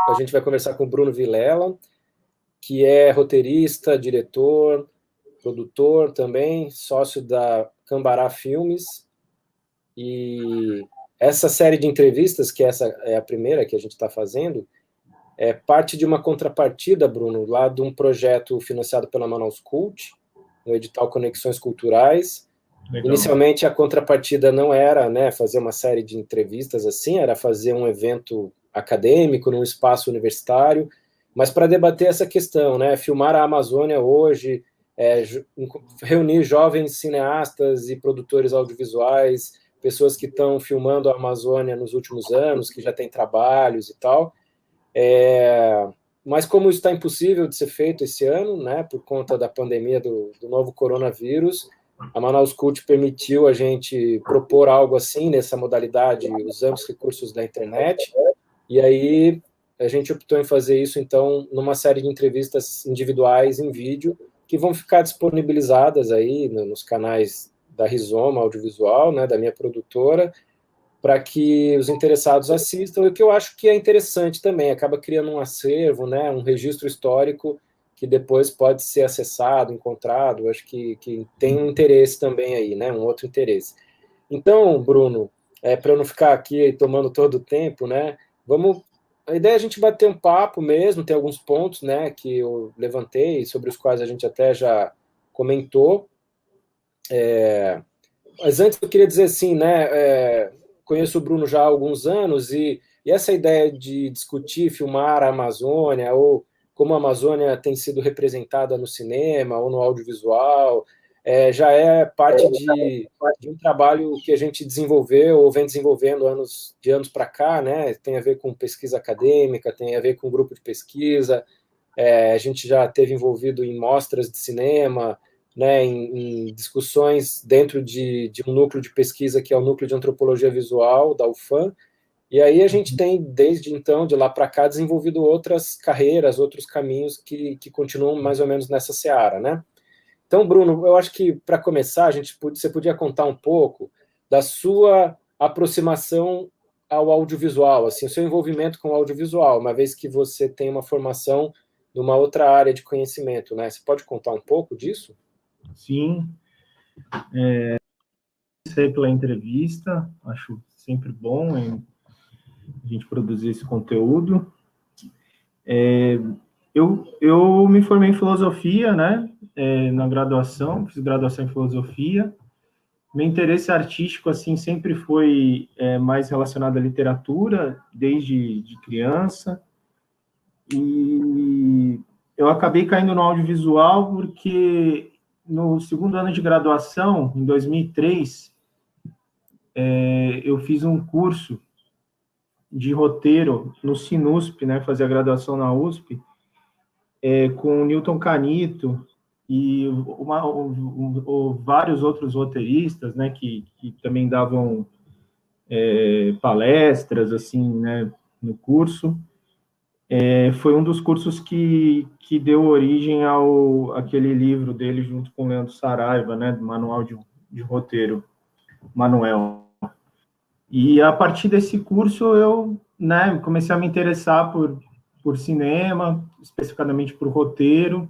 A gente vai conversar com o Bruno Vilela, que é roteirista, diretor, produtor também, sócio da Cambará Filmes. E essa série de entrevistas, que essa é a primeira que a gente está fazendo, é parte de uma contrapartida, Bruno, lá de um projeto financiado pela Manaus Cult, no edital Conexões Culturais. Legal. Inicialmente, a contrapartida não era, né, fazer uma série de entrevistas assim, era fazer um evento acadêmico num espaço universitário, mas para debater essa questão, né, filmar a Amazônia hoje, reunir jovens cineastas e produtores audiovisuais, pessoas que estão filmando a Amazônia nos últimos anos, que já têm trabalhos e tal. Mas como isso está impossível de ser feito esse ano, né, por conta da pandemia do novo coronavírus, a Manaus Cult permitiu a gente propor algo assim, nessa modalidade, usando os recursos da internet, e aí a gente optou em fazer isso, então, numa série de entrevistas individuais em vídeo, que vão ficar disponibilizadas aí nos canais da Rizoma Audiovisual, né, da minha produtora, para que os interessados assistam, e o que eu acho que é interessante também, acaba criando um acervo, né, um registro histórico que depois pode ser acessado, encontrado, acho que tem um interesse também aí, né, um outro interesse. Então, Bruno, para eu não ficar aqui tomando todo o tempo, né, a ideia é a gente bater um papo mesmo, tem alguns pontos, né, que eu levantei, sobre os quais a gente até já comentou, mas antes eu queria dizer assim, né, conheço o Bruno já há alguns anos e essa ideia de discutir, filmar a Amazônia, ou como a Amazônia tem sido representada no cinema ou no audiovisual, já é parte de um trabalho que a gente desenvolveu ou vem desenvolvendo de anos para cá, né? Tem a ver com pesquisa acadêmica, tem a ver com grupo de pesquisa, a gente já teve envolvido em mostras de cinema, né, em discussões dentro de um núcleo de pesquisa que é o Núcleo de Antropologia Visual, da UFAM, e aí a gente tem, desde então, de lá para cá, desenvolvido outras carreiras, outros caminhos que continuam mais ou menos nessa seara, né? Então, Bruno, eu acho que, para começar, você podia contar um pouco da sua aproximação ao audiovisual, assim, o seu envolvimento com o audiovisual, uma vez que você tem uma formação numa outra área de conhecimento, né? Você pode contar um pouco disso? Sim. Pela entrevista, acho sempre bom a gente produzir esse conteúdo. Eu me formei em filosofia, né, na graduação, fiz graduação em filosofia. Meu interesse artístico, assim, sempre foi mais relacionado à literatura, desde de criança. E eu acabei caindo no audiovisual porque no segundo ano de graduação, em 2003, eu fiz um curso de roteiro no Sinusp, né, fazia graduação na USP, com o Newton Canito e vários outros roteiristas, né, que também davam palestras, assim, né, no curso. Foi um dos cursos que deu origem àquele livro dele, junto com o Leandro Saraiva, né, do Manual de Roteiro, Manuel. E a partir desse curso eu, né, comecei a me interessar por cinema, especificamente por roteiro,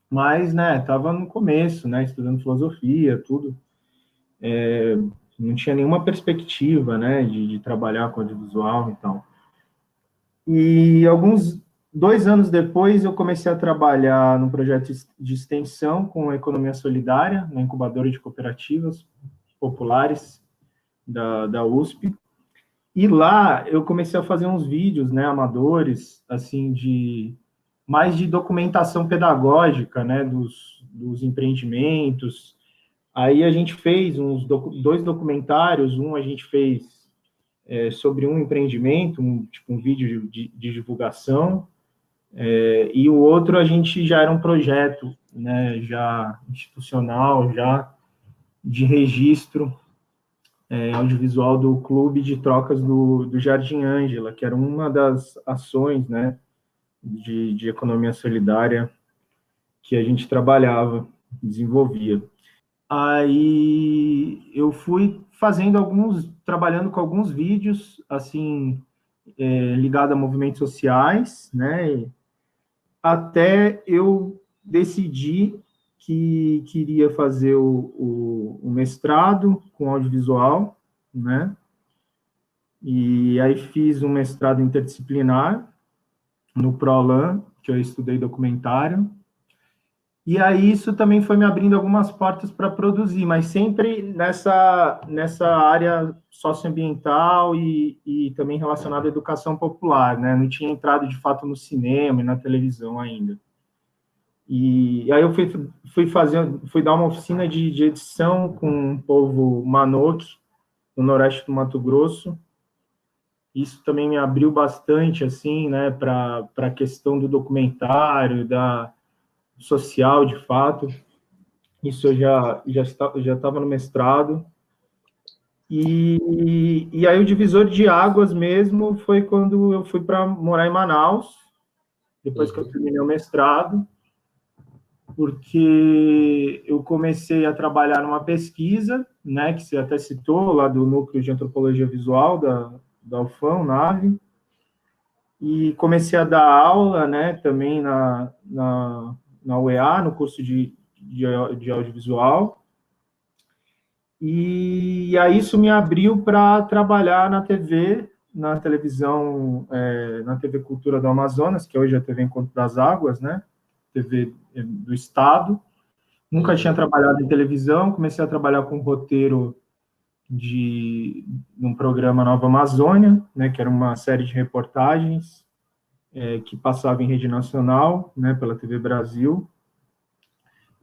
mas, né, estava no começo, né, estudando filosofia, tudo. Não tinha nenhuma perspectiva, né, de trabalhar com audiovisual e tal. E 2 anos depois eu comecei a trabalhar num projeto de extensão com a economia solidária, na incubadora de cooperativas populares da USP. E lá eu comecei a fazer uns vídeos, né, amadores, assim, mais de documentação pedagógica, né, dos empreendimentos. Aí a gente fez dois documentários, a gente fez sobre um empreendimento, um vídeo de divulgação, e o outro a gente já era um projeto, né, já institucional, já de registro audiovisual do Clube de Trocas do Jardim Ângela, que era uma das ações, né, de economia solidária que a gente trabalhava, desenvolvia. Aí eu fui trabalhando com alguns vídeos, assim, ligado a movimentos sociais, né? Até eu decidi que queria fazer o mestrado com audiovisual, né? E aí fiz um mestrado interdisciplinar no ProLan, que eu estudei documentário. E aí isso também foi me abrindo algumas portas para produzir, mas sempre nessa área socioambiental e também relacionada à educação popular, né? Não tinha entrado de fato no cinema e na televisão ainda. E aí eu fui dar uma oficina de edição com o povo Manoque, no noroeste do Mato Grosso. Isso também me abriu bastante, assim, né, para a questão do documentário, da social, de fato. Isso eu já estava no mestrado. E aí o divisor de águas mesmo foi quando eu fui para morar em Manaus, depois que eu terminei o mestrado, porque eu comecei a trabalhar numa pesquisa, né, que você até citou, lá do Núcleo de Antropologia Visual da UFAM, NAVE, e comecei a dar aula, né, também na UEA, no curso de audiovisual, e aí isso me abriu para trabalhar na TV, na televisão, na TV Cultura do Amazonas, que hoje é a TV Encontro das Águas, né, TV do Estado. Nunca tinha trabalhado em televisão, comecei a trabalhar com roteiro de um programa Nova Amazônia, né, que era uma série de reportagens que passava em rede nacional, né, pela TV Brasil,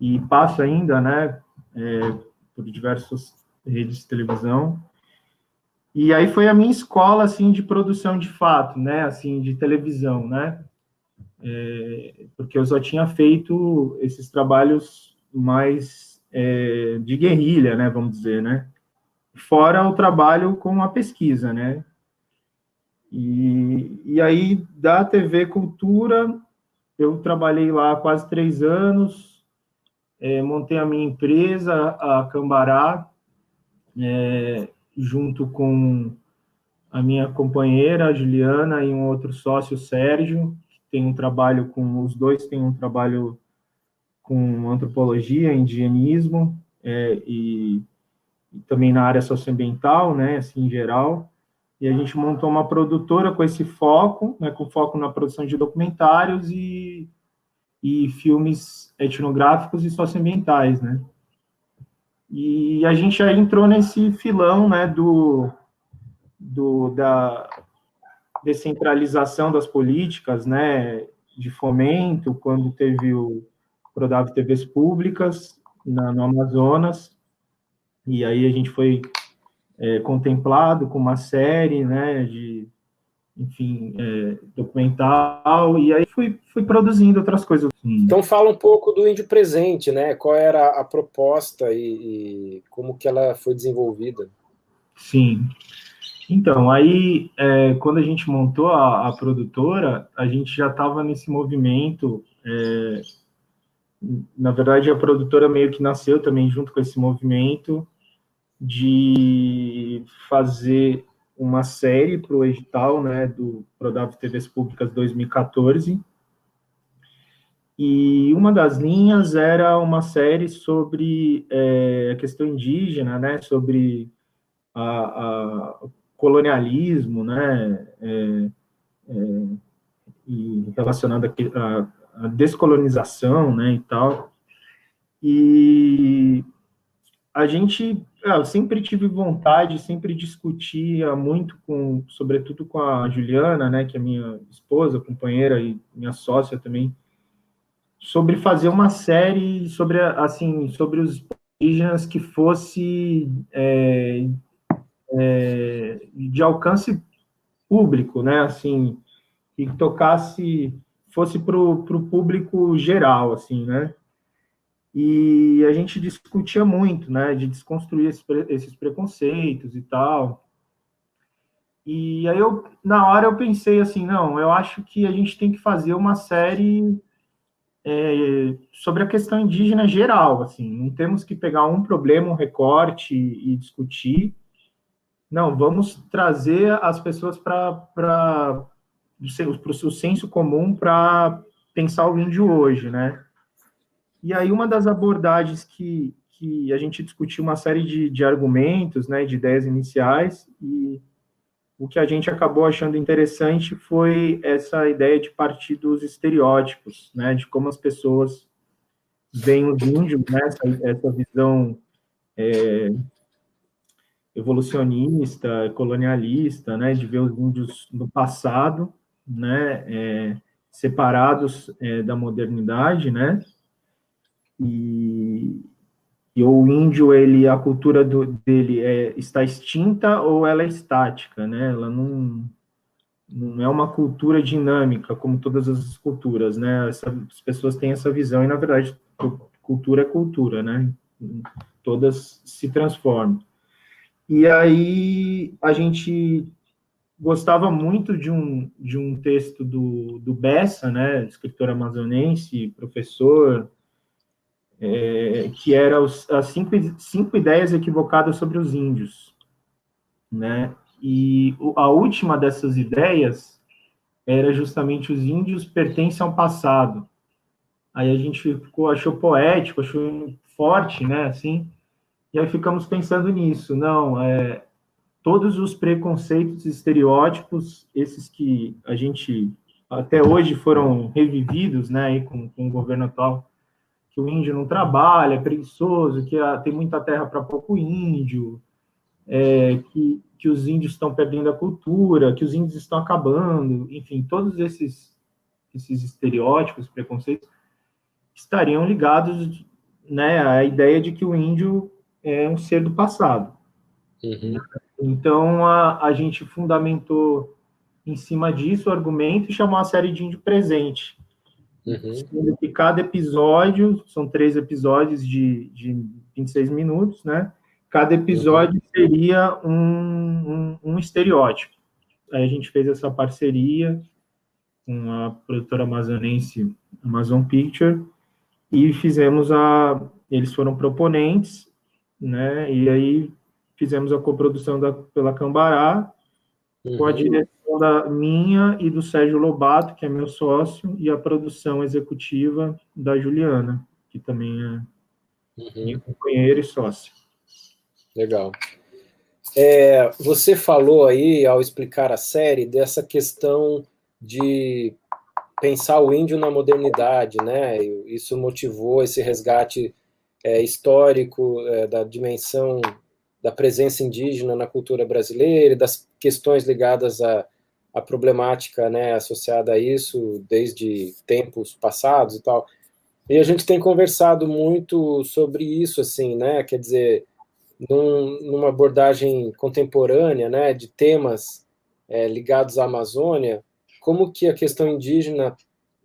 e passa ainda, né, por diversas redes de televisão. E aí foi a minha escola, assim, de produção de fato, né, assim, de televisão, né, porque eu só tinha feito esses trabalhos mais de guerrilha, né, vamos dizer, né, fora o trabalho com a pesquisa, né. E aí, da TV Cultura, eu trabalhei lá há quase 3 anos, montei a minha empresa, a Cambará, junto com a minha companheira, a Juliana, e um outro sócio, o Sérgio, que tem um trabalho os dois têm um trabalho com antropologia, indigenismo, e também na área socioambiental, né, assim, em geral. E a gente montou uma produtora com esse foco, né, com foco na produção de documentários e filmes etnográficos e socioambientais, né? E a gente aí entrou nesse filão, né, da descentralização das políticas, né, de fomento, quando teve o Prodave TVs Públicas no Amazonas, e aí a gente foi contemplado com uma série, né, enfim, documental, e aí fui produzindo outras coisas. Então fala um pouco do Índio Presente, né? Qual era a proposta e como que ela foi desenvolvida? Sim. Então, aí, quando a gente montou a produtora, a gente já estava nesse movimento. Na verdade, a produtora meio que nasceu também junto com esse movimento de fazer uma série para o edital, né, do Prodave TVs Públicas 2014. E uma das linhas era uma série sobre a questão indígena, né, sobre a colonialismo, né, e relacionado à descolonização, né, e tal. E a gente, eu sempre tive vontade, sempre discutia muito sobretudo com a Juliana, né, que é minha esposa, companheira e minha sócia também, sobre fazer uma série sobre os indígenas que fosse de alcance público, né, assim, que fosse para o público geral, assim, né? E a gente discutia muito, né, de desconstruir esses preconceitos e tal. E aí na hora eu pensei assim, não, eu acho que a gente tem que fazer uma série sobre a questão indígena geral, assim, não temos que pegar um problema, um recorte e discutir. Não, vamos trazer as pessoas para o senso comum para pensar o índio hoje, né? E aí uma das abordagens que a gente discutiu uma série de argumentos, né, de ideias iniciais, e o que a gente acabou achando interessante foi essa ideia de partir dos estereótipos, né, de como as pessoas veem os índios, né, essa visão evolucionista, colonialista, né, de ver os índios no passado, né, separados da modernidade, né, e, o índio, a cultura dele está extinta ou ela é estática, né, ela não é uma cultura dinâmica como todas as culturas, né, as pessoas têm essa visão e, na verdade, cultura é cultura, né, todas se transformam. E aí a gente gostava muito de um texto do Bessa, né, escritor amazonense, professor, que era as cinco ideias equivocadas sobre os índios, né? E a última dessas ideias era justamente os índios pertencem ao passado. Aí a gente achou poético, achou forte, né, assim, e aí ficamos pensando nisso. Não, todos os preconceitos, estereótipos, esses que a gente até hoje foram revividos, né, aí com o governo atual, que o índio não trabalha, é preguiçoso, que tem muita terra para pouco índio, que os índios estão perdendo a cultura, que os índios estão acabando, enfim, todos esses estereótipos, preconceitos, estariam ligados, né, à ideia de que o índio é um ser do passado. Uhum. Então, a gente fundamentou em cima disso o argumento e chamou a série de Índio Presente. Sendo que cada episódio, são 3 episódios de 26 minutos, né? Cada episódio seria um estereótipo. Aí a gente fez essa parceria com a produtora amazonense Amazon Picture e fizemos eles foram proponentes, né? E aí fizemos a coprodução pela Cambará, com a direção da minha e do Sérgio Lobato, que é meu sócio, e a produção executiva da Juliana, que também é minha companheira e sócia. Legal. Você falou aí, ao explicar a série, dessa questão de pensar o índio na modernidade, né? Isso motivou esse resgate histórico da dimensão da presença indígena na cultura brasileira e das questões ligadas à problemática, né, associada a isso desde tempos passados e tal. E a gente tem conversado muito sobre isso, assim, né? Quer dizer, numa abordagem contemporânea, né, de temas ligados à Amazônia, como que a questão indígena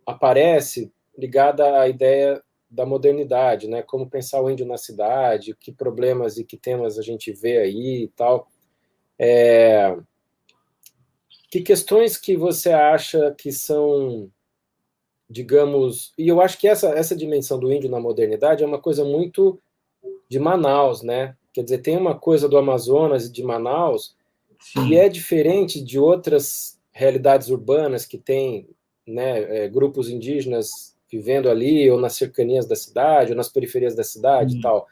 aparece ligada à ideia da modernidade, né? Como pensar o índio na cidade, que problemas e que temas a gente vê aí e tal. Que questões que você acha que são, digamos, e eu acho que essa dimensão do índio na modernidade é uma coisa muito de Manaus, né? Quer dizer, tem uma coisa do Amazonas e de Manaus que é diferente de outras realidades urbanas que tem, né, grupos indígenas vivendo ali, ou nas cercanias da cidade, ou nas periferias da cidade e tal.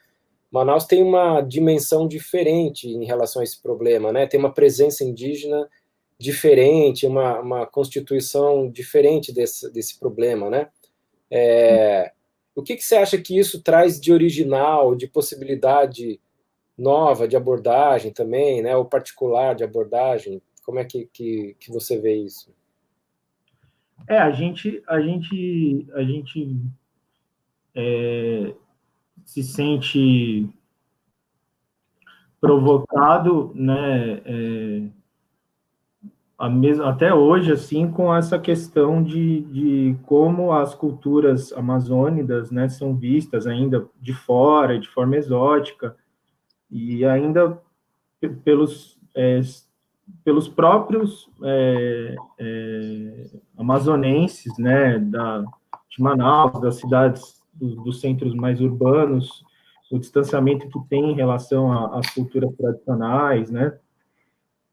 Manaus tem uma dimensão diferente em relação a esse problema, né? Tem uma presença indígena diferente, uma constituição diferente desse problema, né? O que você acha que isso traz de original, de possibilidade nova de abordagem também, né? Ou particular de abordagem? Como é que você vê isso? A gente se sente provocado, né, até hoje, assim, com essa questão de como as culturas amazônicas, né, são vistas ainda de fora, de forma exótica, e ainda pelos, pelos próprios amazonenses, né, Manaus, das cidades, dos centros mais urbanos, o distanciamento que tem em relação às culturas tradicionais, né?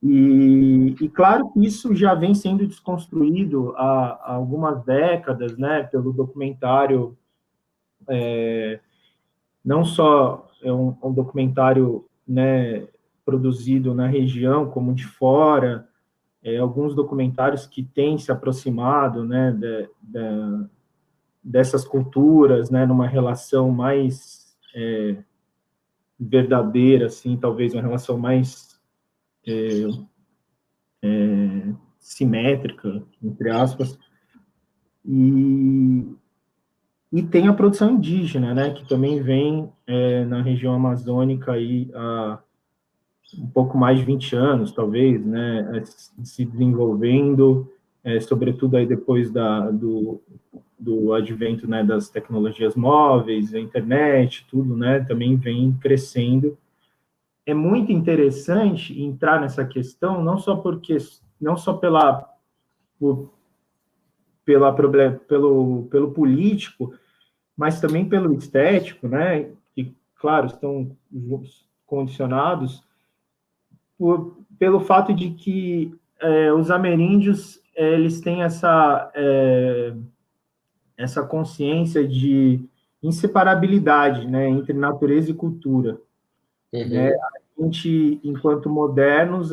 E claro que isso já vem sendo desconstruído há algumas décadas, né, pelo documentário, não só é um documentário, né, produzido na região, como de fora, alguns documentários que têm se aproximado, né, dessas culturas, né, numa relação mais verdadeira, assim, talvez uma relação mais simétrica, entre aspas, e, e tem a produção indígena, né, que também vem na região amazônica aí há um pouco mais de 20 anos, talvez, né, se desenvolvendo, sobretudo aí depois do advento, né, das tecnologias móveis, a internet, tudo, né, também vem crescendo. É muito interessante entrar nessa questão, não só pelo político, mas também pelo estético, né, que, claro, estão condicionados pelo fato de que os ameríndios eles têm essa consciência de inseparabilidade, né, entre natureza e cultura. Uhum. Né? A gente, enquanto modernos,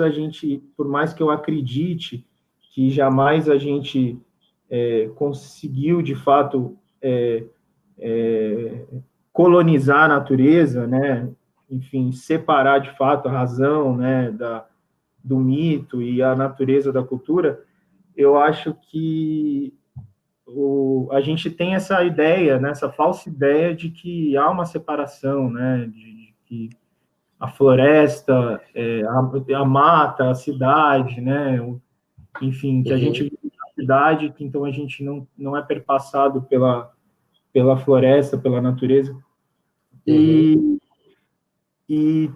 por mais que eu acredite que jamais a gente conseguiu, de fato, colonizar a natureza, né? Enfim, separar, de fato, a razão, né, do mito e a natureza da cultura, eu acho que a gente tem essa ideia, né, essa falsa ideia de que há uma separação, né, de que a floresta, a mata, a cidade, né, enfim, que a gente vive na cidade, que então a gente não é perpassado pela floresta, pela natureza. E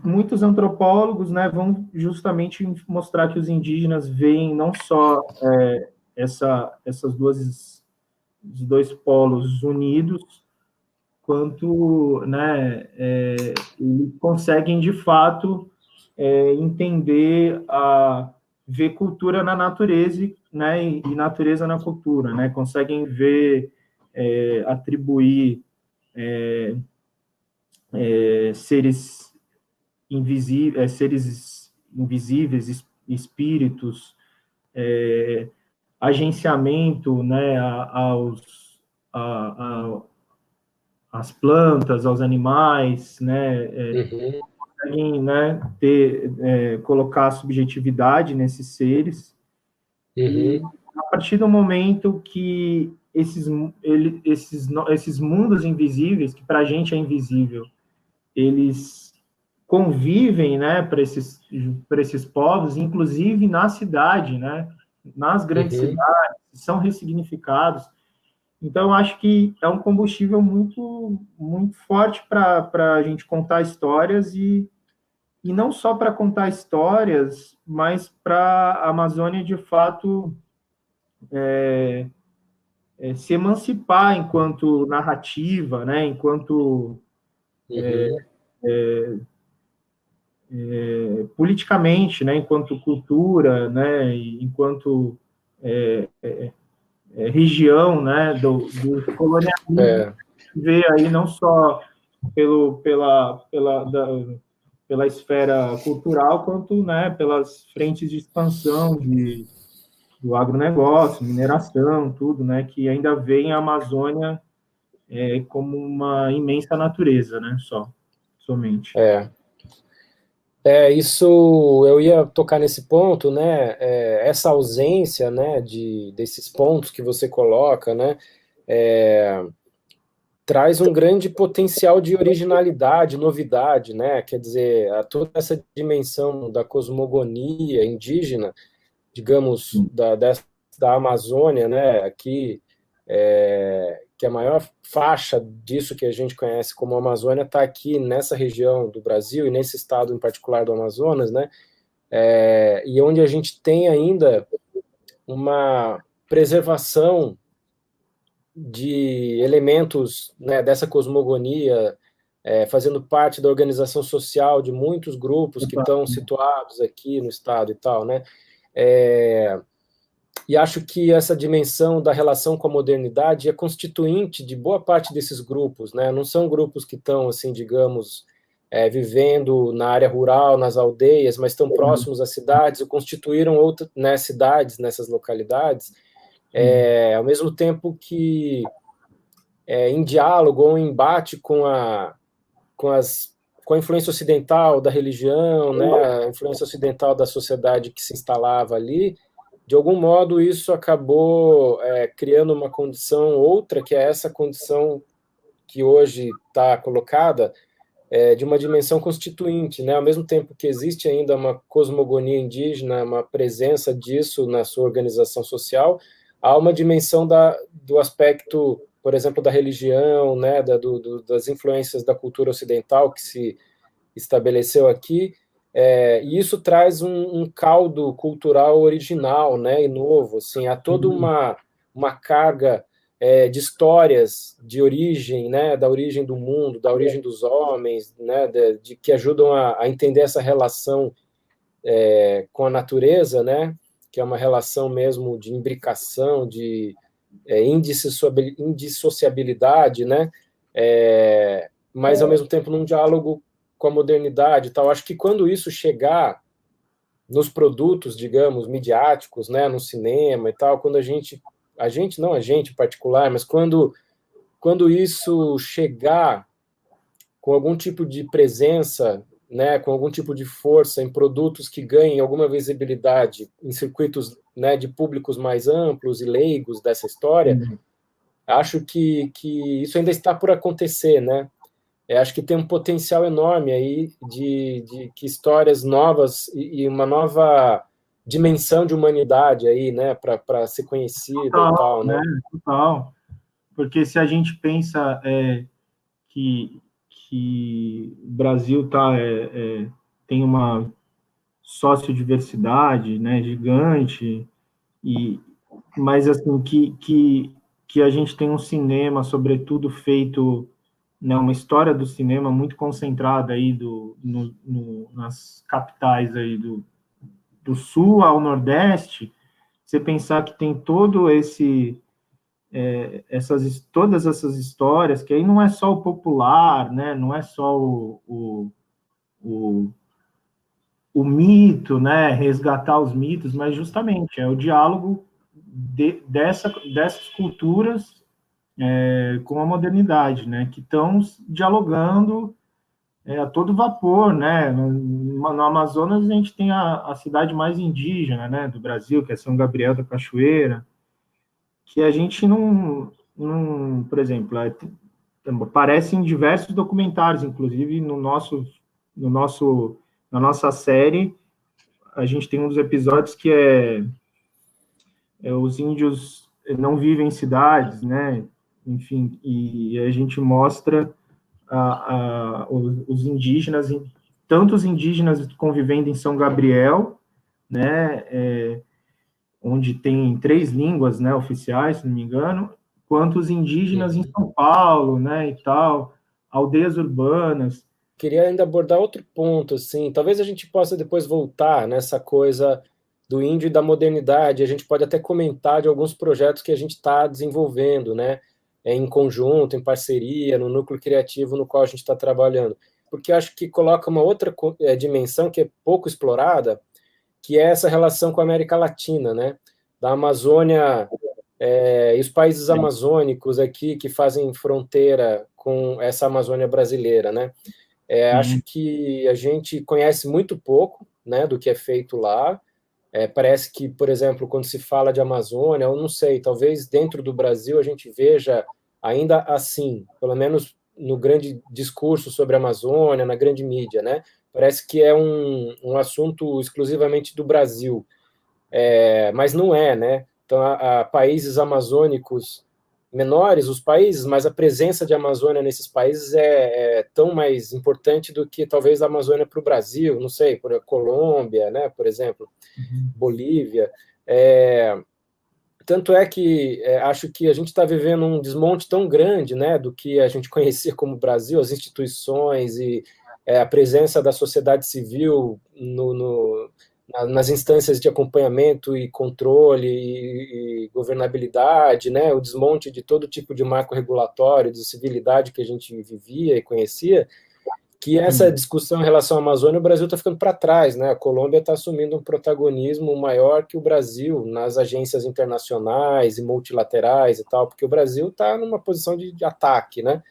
muitos antropólogos, né, vão justamente mostrar que os indígenas veem não só os dois polos unidos, quanto, né, conseguem de fato entender ver cultura na natureza, né, e natureza na cultura, né, conseguem ver atribuir seres invisíveis, espíritos, agenciamento, né, às plantas, aos animais, né, conseguem, né, colocar subjetividade nesses seres. E a partir do momento que esses mundos invisíveis, que para a gente é invisível, eles convivem, né, para esses povos, inclusive na cidade, né, nas grandes cidades, são ressignificados. Então, acho que é um combustível muito, muito forte para a gente contar histórias e não só para contar histórias, mas para a Amazônia, de fato, se emancipar enquanto narrativa, né, enquanto politicamente, né, enquanto cultura, né, enquanto região, né, do colonialismo, vê aí não só pela esfera cultural, quanto, né, pelas frentes de expansão do agronegócio, mineração, tudo, né, que ainda vê a Amazônia como uma imensa natureza, né, somente. Isso eu ia tocar nesse ponto, né? Essa ausência, né, desses pontos que você coloca, né, traz um grande potencial de originalidade, novidade, né? Quer dizer, toda essa dimensão da cosmogonia indígena, digamos, da Amazônia, né? Aqui, que a maior faixa disso que a gente conhece como Amazônia está aqui nessa região do Brasil e nesse estado em particular do Amazonas, né? E onde a gente tem ainda uma preservação de elementos, né, dessa cosmogonia, fazendo parte da organização social de muitos grupos que estão situados aqui no Estado e tal, né? E acho que essa dimensão da relação com a modernidade é constituinte de boa parte desses grupos, né? Não são grupos que estão, assim, digamos, vivendo na área rural, nas aldeias, mas estão próximos às cidades, ou constituíram outras, né, cidades nessas localidades, ao mesmo tempo que em diálogo ou em embate com a influência ocidental da religião, né, a influência ocidental da sociedade que se instalava ali, de algum modo isso acabou criando uma condição outra, que é essa condição que hoje está colocada, de uma dimensão constituinte, né? Ao mesmo tempo que existe ainda uma cosmogonia indígena, uma presença disso na sua organização social, há uma dimensão do aspecto, por exemplo, da religião, né? Das influências da cultura ocidental que se estabeleceu aqui, e isso traz um caldo cultural original, né? E novo, assim, há toda uma carga de histórias de origem, né, da origem do mundo, da origem dos homens, né, que ajudam a entender essa relação com a natureza, né, que é uma relação mesmo de imbricação, de indissociabilidade, né, mas ao mesmo tempo num diálogo com a modernidade e tal. Acho que quando isso chegar nos produtos, digamos, midiáticos, né, no cinema e tal, quando a gente não a gente em particular, mas quando isso chegar com algum tipo de presença, né, com algum tipo de força em produtos que ganhem alguma visibilidade em circuitos, né, de públicos mais amplos e leigos dessa história, acho que isso ainda está por acontecer, né? Acho que tem um potencial enorme aí de que histórias novas e uma nova dimensão de humanidade aí, né, para ser conhecida Total, e tal, né? Total. Porque se a gente pensa que o Brasil tem uma sociodiversidade, né, gigante, mas assim que a gente tem um cinema, sobretudo feito, né, uma história do cinema muito concentrada aí nas capitais aí do sul ao nordeste. Você pensar que tem todo todas essas histórias, que aí não é só o popular, né? Não é só o mito, né? Resgatar os mitos, mas justamente é o diálogo dessas culturas com a modernidade, né? Que estão dialogando a todo vapor, né? No Amazonas a gente tem a cidade mais indígena, né, do Brasil, que é São Gabriel da Cachoeira, que a gente não por exemplo, aparece em diversos documentários, inclusive na nossa série, a gente tem um dos episódios que os índios não vivem em cidades, né? Enfim, e a gente mostra os indígenas, tanto os indígenas convivendo em São Gabriel, né? Onde tem 3 línguas, né, oficiais, se não me engano, quanto os indígenas em São Paulo, né, e tal, aldeias urbanas. Queria ainda abordar outro ponto, assim, talvez a gente possa depois voltar nessa coisa do índio e da modernidade, a gente pode até comentar de alguns projetos que a gente está desenvolvendo, né, em conjunto, em parceria, no núcleo criativo no qual a gente está trabalhando, porque acho que coloca uma outra dimensão que é pouco explorada, que é essa relação com a América Latina, né, da Amazônia e os países amazônicos aqui que fazem fronteira com essa Amazônia brasileira, né? Acho que a gente conhece muito pouco, né, do que é feito lá. Parece que, por exemplo, quando se fala de Amazônia, eu não sei, talvez dentro do Brasil a gente veja ainda assim, pelo menos no grande discurso sobre a Amazônia, na grande mídia, né? Parece que é um assunto exclusivamente do Brasil, mas não é, né? Então, há países amazônicos menores, os países, mas a presença de Amazônia nesses países é tão mais importante do que talvez a Amazônia para o Brasil, não sei, por Colômbia, né, por exemplo, Bolívia. tanto é que acho que a gente está vivendo um desmonte tão grande, né, do que a gente conhecia como Brasil, as instituições e a presença da sociedade civil nas instâncias de acompanhamento e controle e governabilidade, né, o desmonte de todo tipo de marco regulatório, de civilidade que a gente vivia e conhecia, que essa discussão em relação à Amazônia, o Brasil está ficando para trás, né? A Colômbia está assumindo um protagonismo maior que o Brasil nas agências internacionais e multilaterais e tal, porque o Brasil está numa posição de ataque, né?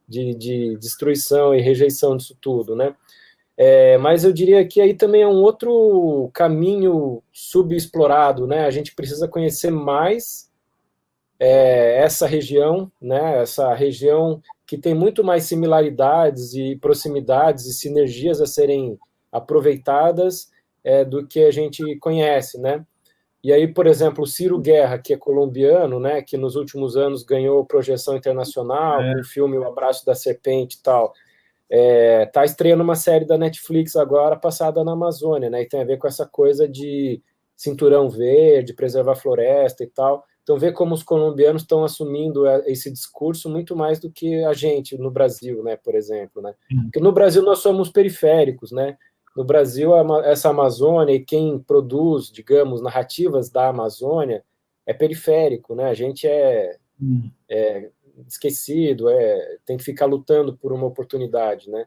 De destruição e rejeição disso tudo, né? Mas eu diria que aí também é um outro caminho subexplorado, né? A gente precisa conhecer mais essa região, né? Essa região que tem muito mais similaridades e proximidades e sinergias a serem aproveitadas do que a gente conhece, né? E aí, por exemplo, o Ciro Guerra, que é colombiano, né, que nos últimos anos ganhou projeção internacional com o filme O Abraço da Serpente e tal, tá estreando uma série da Netflix agora passada na Amazônia, né, e tem a ver com essa coisa de cinturão verde, preservar a floresta e tal. Então, vê como os colombianos estão assumindo esse discurso muito mais do que a gente no Brasil, né, por exemplo, né? Porque no Brasil nós somos periféricos, né? No Brasil, essa Amazônia e quem produz, digamos, narrativas da Amazônia é periférico, né? A gente é esquecido, tem que ficar lutando por uma oportunidade, né?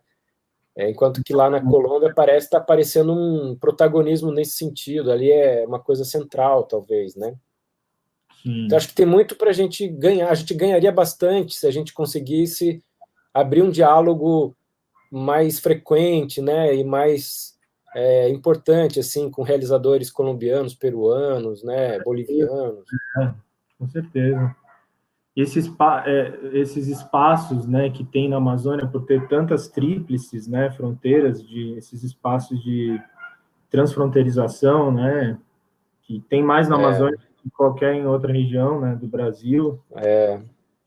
Enquanto que lá na Colômbia parece estar aparecendo um protagonismo nesse sentido, ali é uma coisa central, talvez, né? Então, acho que tem muito para a gente ganhar. A gente ganharia bastante se a gente conseguisse abrir um diálogo mais frequente, né, e mais importante, assim, com realizadores colombianos, peruanos, né, bolivianos. Com certeza. Esses espaços, né, que tem na Amazônia, por ter tantas tríplices, né, fronteiras, esses espaços de transfronteirização, né, que tem mais na Amazônia que qualquer em outra região, né, do Brasil,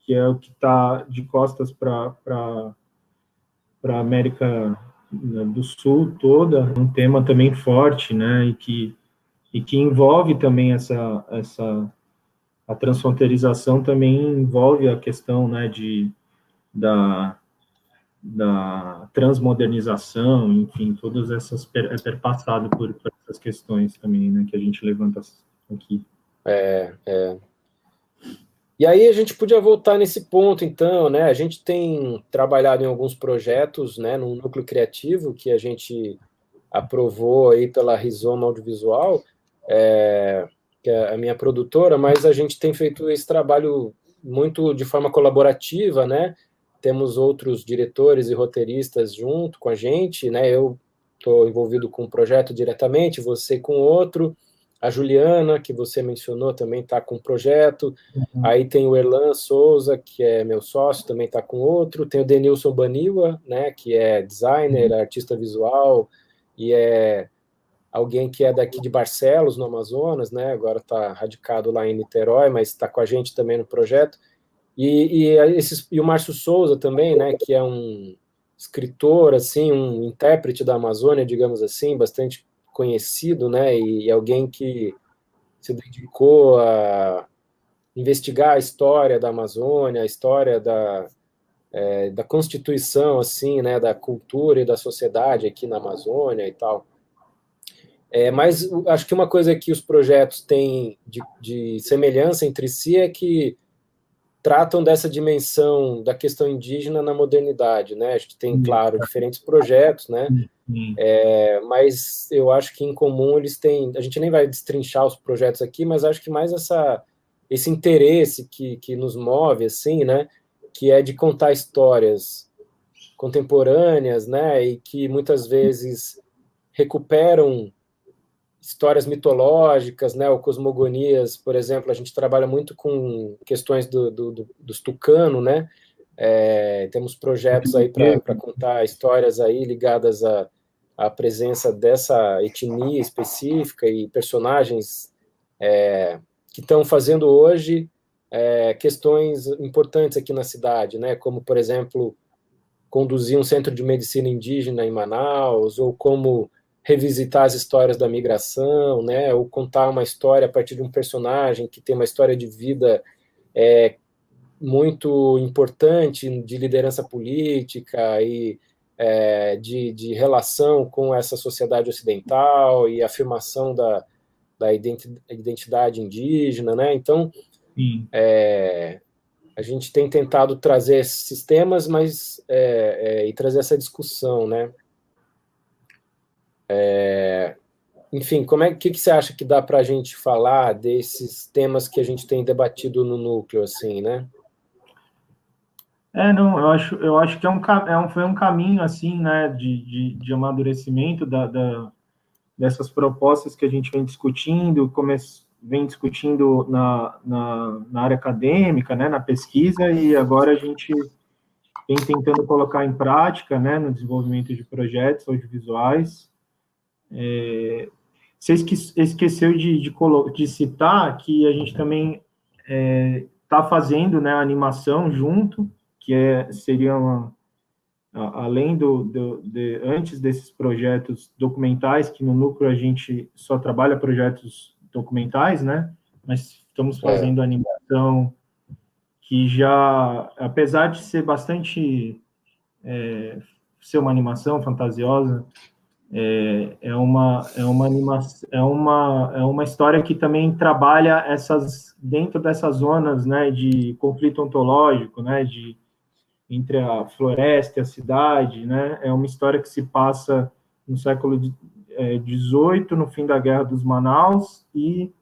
que é o que está de costas para a América do Sul toda, um tema também forte, né, e que envolve também a transfronteirização também envolve a questão, né, da transmodernização, enfim, todas essas perpassado por essas questões também, né, que a gente levanta aqui. E aí a gente podia voltar nesse ponto, então, né? A gente tem trabalhado em alguns projetos, né, no núcleo criativo que a gente aprovou aí pela Rizoma Audiovisual, que é a minha produtora, mas a gente tem feito esse trabalho muito de forma colaborativa, né? Temos outros diretores e roteiristas junto com a gente, né? Eu estou envolvido com um projeto diretamente, você com outro, a Juliana, que você mencionou, também está com um projeto, aí tem o Erlan Souza, que é meu sócio, também está com outro, tem o Denilson Baniwa, né, que é designer, artista visual, e é alguém que é daqui de Barcelos, no Amazonas, né, agora está radicado lá em Niterói, mas está com a gente também no projeto, e o Márcio Souza também, né, que é um escritor, assim, um intérprete da Amazônia, digamos assim, bastante conhecido, né, e alguém que se dedicou a investigar a história da Amazônia, a história da constituição, assim, né, da cultura e da sociedade aqui na Amazônia e tal. Mas acho que uma coisa que os projetos têm de semelhança entre si é que tratam dessa dimensão da questão indígena na modernidade, né? A gente tem, claro, diferentes projetos, né? Mas eu acho que em comum eles têm. A gente nem vai destrinchar os projetos aqui, mas acho que mais esse interesse que nos move, assim, né? Que é de contar histórias contemporâneas, né? E que muitas vezes recuperam histórias mitológicas, né, ou cosmogonias, por exemplo, a gente trabalha muito com questões dos tucano, né, temos projetos aí para contar histórias aí ligadas à presença dessa etnia específica e personagens que estão fazendo hoje questões importantes aqui na cidade, né, como, por exemplo, conduzir um centro de medicina indígena em Manaus, ou como revisitar as histórias da migração, né, ou contar uma história a partir de um personagem que tem uma história de vida muito importante de liderança política e de relação com essa sociedade ocidental e afirmação da identidade indígena, né? Então, a gente tem tentado trazer esses temas, mas e trazer essa discussão, né? Enfim, que você acha que dá para a gente falar desses temas que a gente tem debatido no núcleo, assim, né? Não, eu acho que foi um caminho, assim, né, de amadurecimento dessas propostas que a gente vem discutindo, vem discutindo na área acadêmica, né, na pesquisa, e agora a gente vem tentando colocar em prática, né, no desenvolvimento de projetos audiovisuais. Você esqueceu de citar que a gente também está fazendo, né, a animação junto, que seria além antes desses projetos documentais, que no núcleo a gente só trabalha projetos documentais, né? Mas estamos fazendo animação que já, apesar de ser bastante ser uma animação fantasiosa, é uma história que também trabalha dentro dessas zonas, né, de conflito ontológico, né, entre a floresta e a cidade, né? É uma história que se passa no século XVIII, no fim da Guerra dos Manaus, e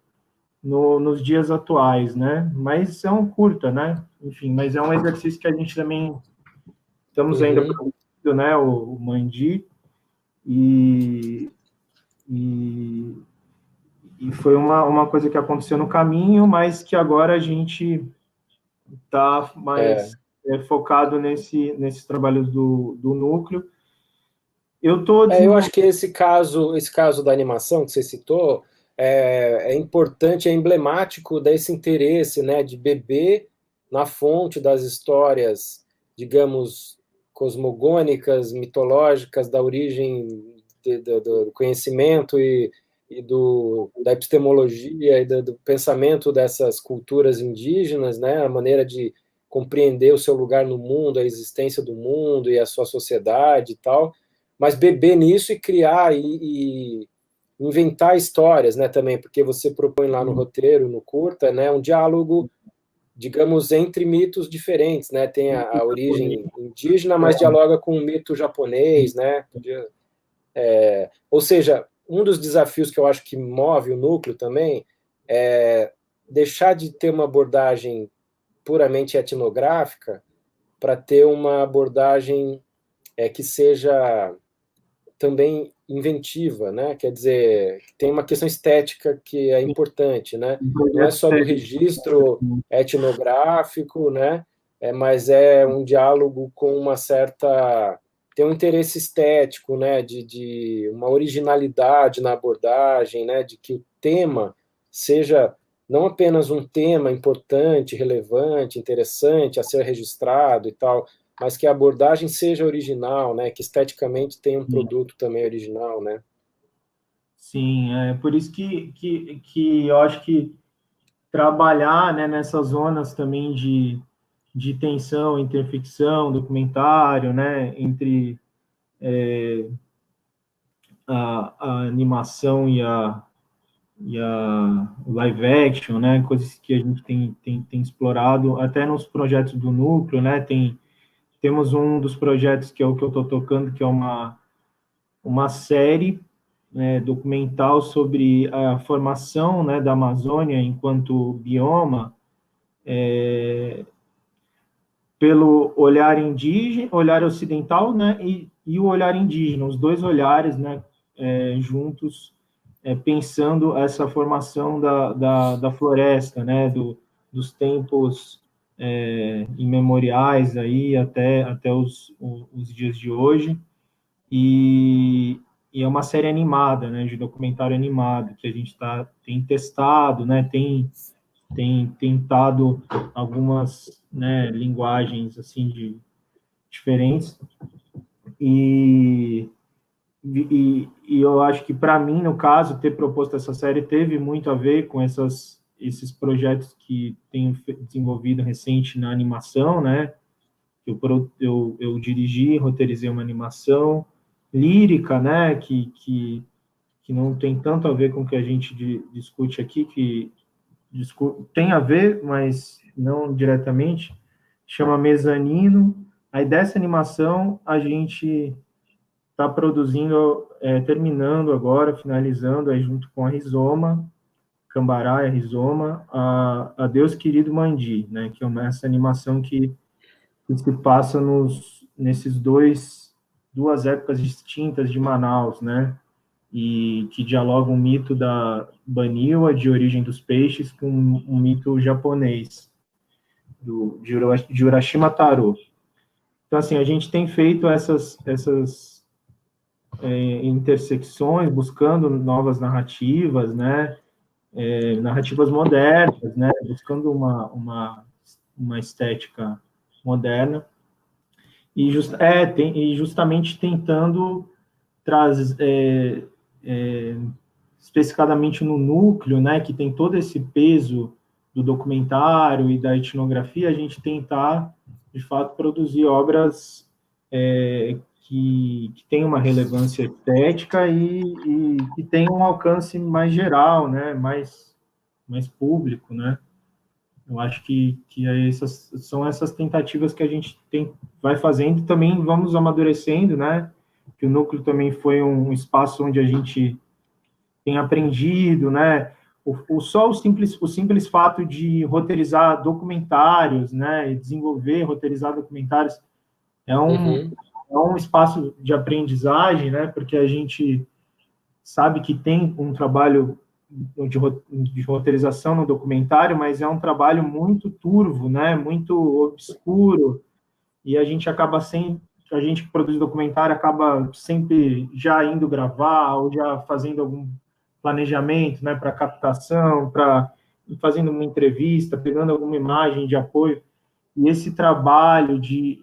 nos dias atuais, né? Mas é um curta, né? Enfim, mas é um exercício que a gente também estamos ainda produzindo, né? O Mandi, e foi uma coisa que aconteceu no caminho, mas que agora a gente está mais focado nesses trabalhos do núcleo. Eu acho que esse caso da animação que você citou é importante, é emblemático desse interesse, né, de beber na fonte das histórias, digamos, cosmogônicas, mitológicas, da origem do conhecimento e da epistemologia e do pensamento dessas culturas indígenas, né, a maneira de compreender o seu lugar no mundo, a existência do mundo e a sua sociedade e tal, mas beber nisso e criar e inventar histórias, né, também, porque você propõe lá no roteiro, no curta, né, um diálogo, digamos, entre mitos diferentes, né, tem a origem indígena, mas dialoga com o mito japonês, né, ou seja, um dos desafios que eu acho que move o núcleo também é deixar de ter uma abordagem puramente etnográfica para ter uma abordagem que seja também inventiva, né? Quer dizer, tem uma questão estética que é importante, né? Não é só do registro etnográfico, né? Mas é um diálogo com uma certa tem um interesse estético, né? De uma originalidade na abordagem, né? De que o tema seja não apenas um tema importante, relevante, interessante a ser registrado e tal, mas que a abordagem seja original, né? Que esteticamente tenha um produto também original, né? Sim, é por isso que eu acho que trabalhar, né, nessas zonas também de tensão entre ficção, documentário, né, entre a animação e o live action, né, coisas que a gente tem explorado até nos projetos do núcleo, né, temos um dos projetos que é o que eu estou tocando, que é uma série, né, documental sobre a formação, né, da Amazônia enquanto bioma, pelo olhar indígena, olhar ocidental, né, e o olhar indígena, os dois olhares, né, juntos, pensando essa formação da floresta, né, dos tempos imemoriais aí até os dias de hoje, e é uma série animada, né, de documentário animado, que a gente tem testado, né, tem tentado algumas, né, linguagens assim diferentes, e e eu acho que, para mim, no caso, ter proposto essa série teve muito a ver com esses projetos que tenho desenvolvido recente na animação, né? Eu dirigi, roteirizei uma animação lírica, né? Que não tem tanto a ver com o que a gente discute aqui, tem a ver, mas não diretamente, chama Mezanino. Aí dessa animação a gente está produzindo, terminando agora, finalizando aí junto com a Rizoma, Cambará e a Rizoma, a Deus Querido Mandi, né, que é essa animação que se passa nesses duas épocas distintas de Manaus, né, e que dialoga um mito da Baniwa, de origem dos peixes, com um mito japonês, de Urashima Taro. Então, assim, a gente tem feito essas intersecções, buscando novas narrativas, né? Narrativas modernas, né? Buscando uma estética moderna e justamente tentando trazer especificadamente no núcleo, né? Que tem todo esse peso do documentário e da etnografia, a gente tentar de fato produzir obras que tem uma relevância estética e que tem um alcance mais geral, né, mais público, né. Eu acho que são essas tentativas que a gente vai fazendo e também vamos amadurecendo, né, que o núcleo também foi um espaço onde a gente tem aprendido, né, só o simples fato de roteirizar documentários, né, e desenvolver, roteirizar documentários é Uhum. é um espaço de aprendizagem, né? Porque a gente sabe que tem um trabalho de roteirização no documentário, mas é um trabalho muito turvo, né? Muito obscuro, e a gente acaba sempre, a gente que produz documentário acaba sempre já indo gravar ou já fazendo algum planejamento, né? Para captação, para fazendo uma entrevista, pegando alguma imagem de apoio. E esse trabalho de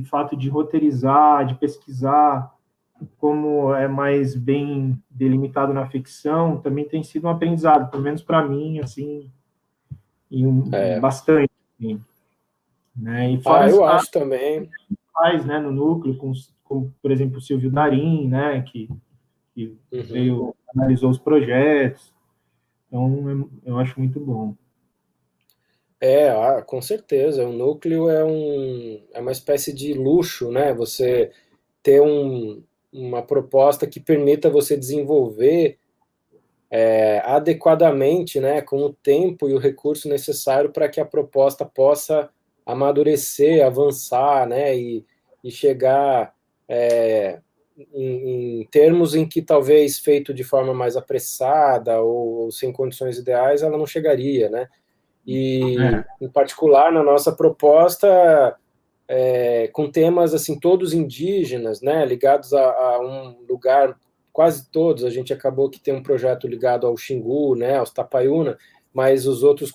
fato de roteirizar, de pesquisar, como é mais bem delimitado na ficção, também tem sido um aprendizado, pelo menos para mim, assim, bastante. Assim, né? E fora Eu as acho também. faz, né, no núcleo, com, por exemplo, o Silvio Darim, né, que Uhum. veio, analisou os projetos. Então, eu acho muito bom. Com certeza. O núcleo é uma espécie de luxo, né? Você ter uma proposta que permita você desenvolver adequadamente, né, com o tempo e o recurso necessário para que a proposta possa amadurecer, avançar, né, e chegar em termos em que talvez feito de forma mais apressada ou sem condições ideais, ela não chegaria, né? E, É, em particular, na nossa proposta, com temas assim todos indígenas, né, ligados a um lugar, quase todos. A gente acabou que tem um projeto ligado ao Xingu, né, aos Tapaiuna, mas os outros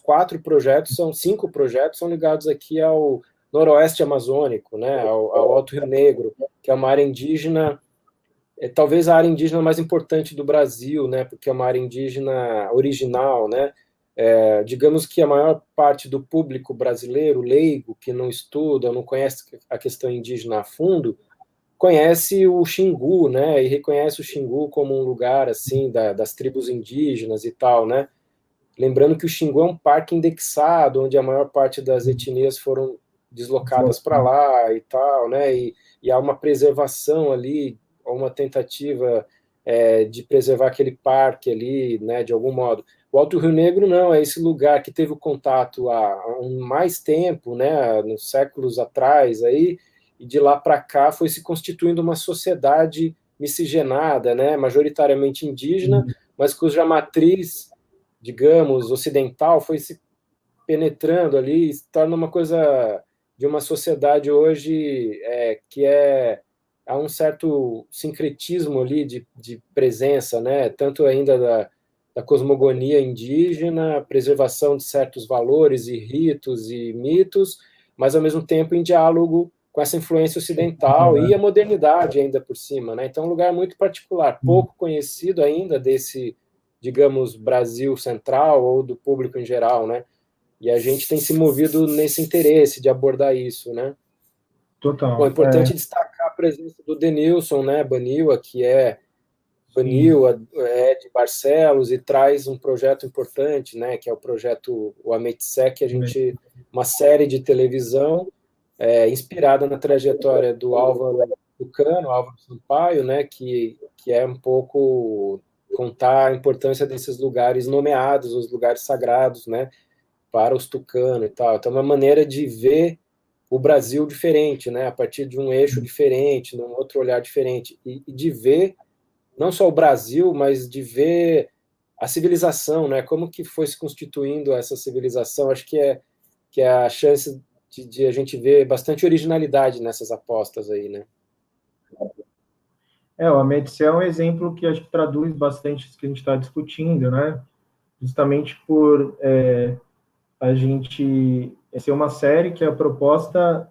cinco projetos são ligados aqui ao noroeste amazônico, né, ao Alto Rio Negro, que é uma área indígena, talvez a área indígena mais importante do Brasil, né, porque é uma área indígena original, né. Digamos que a maior parte do público brasileiro, leigo, que não estuda, não conhece a questão indígena a fundo, conhece o Xingu, né, e reconhece o Xingu como um lugar, assim, das tribos indígenas e tal, né. Lembrando que o Xingu é um parque indexado, onde a maior parte das etnias foram deslocadas para lá e tal, né, e há uma preservação ali, uma tentativa de preservar aquele parque ali, né, de algum modo. O Alto Rio Negro não, é esse lugar que teve o contato há mais tempo, né, nos séculos atrás, aí, e de lá para cá foi se constituindo uma sociedade miscigenada, né, majoritariamente indígena, mas cuja matriz, digamos, ocidental foi se penetrando ali, se torna uma coisa de uma sociedade hoje que há um certo sincretismo ali de presença, né? Tanto ainda da cosmogonia indígena, preservação de certos valores e ritos e mitos, mas ao mesmo tempo em diálogo com essa influência ocidental e a modernidade ainda por cima, né? Então, é um lugar muito particular, pouco conhecido ainda desse, digamos, Brasil central ou do público em geral, né? E a gente tem se movido nesse interesse de abordar isso, né? Total. Bom, é importante destacar a presença do Denilson, né, Baniwa, que é Baniwa, de Barcelos, e traz um projeto importante, né, que é o projeto o Ametse, que a gente, uma série de televisão inspirada na trajetória do Álvaro Tucano, Álvaro Sampaio, né, que é um pouco contar a importância desses lugares nomeados, os lugares sagrados, né, para os tucanos e tal. Então, é uma maneira de ver o Brasil diferente, né, a partir de um eixo diferente, num outro olhar diferente, e de ver não só o Brasil, mas de ver a civilização, né, como que foi se constituindo essa civilização. Acho que é a chance de a gente ver bastante originalidade nessas apostas aí, né. O Ametse é um exemplo que acho que traduz bastante isso que a gente está discutindo, né? Justamente por a gente ser uma série que a proposta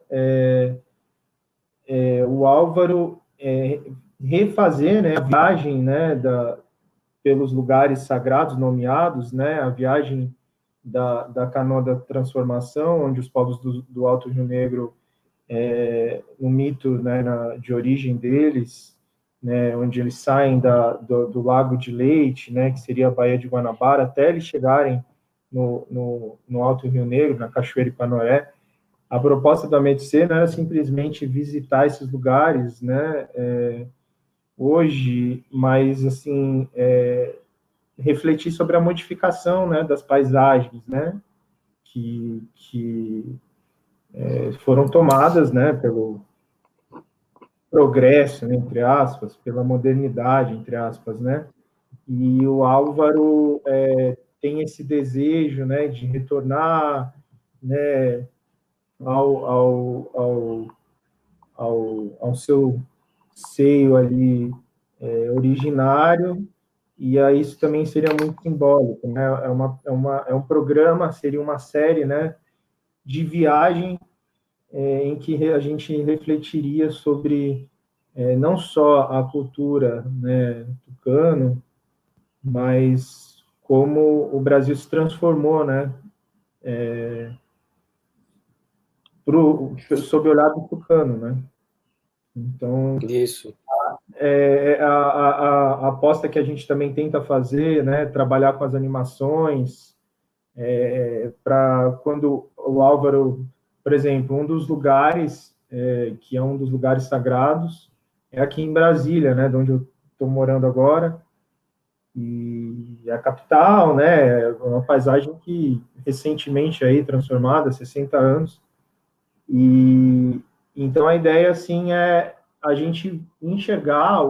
o Álvaro refazer, né, a viagem, né, pelos lugares sagrados nomeados, né, a viagem da Canoa da Transformação, onde os povos do Alto Rio Negro, no mito, né, de origem deles, né, onde eles saem do Lago de Leite, né, que seria a Baía de Guanabara, até eles chegarem no Alto Rio Negro, na Cachoeira Ipanoé. A proposta da Ametse não era simplesmente visitar esses lugares, né, hoje, mas, assim, refletir sobre a modificação, né, das paisagens, né, que foram tomadas, né, pelo progresso, né, entre aspas, pela modernidade, entre aspas, né, e o Álvaro tem esse desejo, né, de retornar, né, ao seu seio ali originário, e aí isso também seria muito simbólico, né? É um programa, seria uma série, né, de viagem em que a gente refletiria sobre não só a cultura, né, tucano, mas como o Brasil se transformou, né, sob o olhar do tucano, né? Então, Isso. A aposta que a gente também tenta fazer, né, trabalhar com as animações, para quando o Álvaro, por exemplo, um dos lugares, que é um dos lugares sagrados, é aqui em Brasília, né, de onde eu estou morando agora, e a capital, né, é uma paisagem que recentemente aí transformada, 60 anos, e então a ideia, assim, é a gente enxergar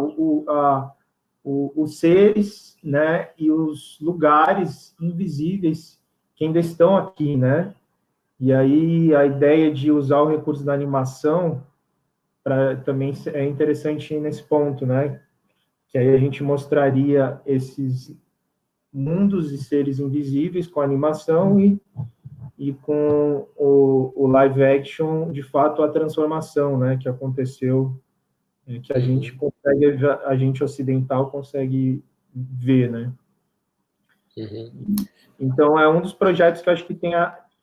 os seres, né, e os lugares invisíveis que ainda estão aqui, né? E aí a ideia de usar o recurso da animação também é interessante nesse ponto, né? Que aí a gente mostraria esses mundos e seres invisíveis com a animação e com o live action, de fato, a transformação, né, que aconteceu, que a gente consegue, a gente ocidental consegue ver, né? Então, é um dos projetos que eu acho que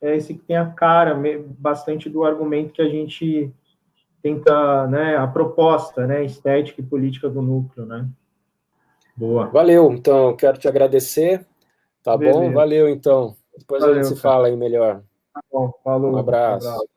esse que tem a cara bastante do argumento que a gente tenta, né, a proposta, né, estética e política do núcleo, né? Boa. Valeu, então, quero te agradecer, tá Beleza. bom? Valeu, então. Depois a gente se fala aí melhor. Tá bom, falou. Um abraço.